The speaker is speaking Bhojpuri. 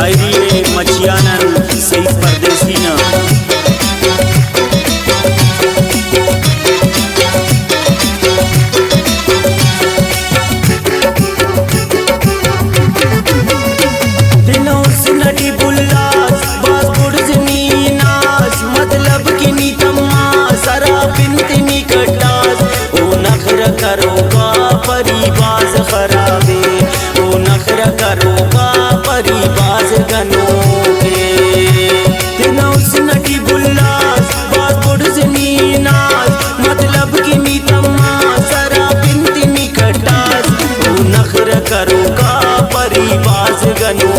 शायरी मच्छियानन सईद परदेसी न दिनों से नटी बुल्लास बास बुर्जनी नास मतलब की नी तम्मा सरा बिनती कटास ओ नखरा करो का परिबाज खराबे ओ नखरा करो का परिबाज गनो के दिनों से नटी बुल्लास बास बुर्जनी नास मतलब की नी तम्मा सरा बिनती कटास ओ नखरा करो का परिबाज गनो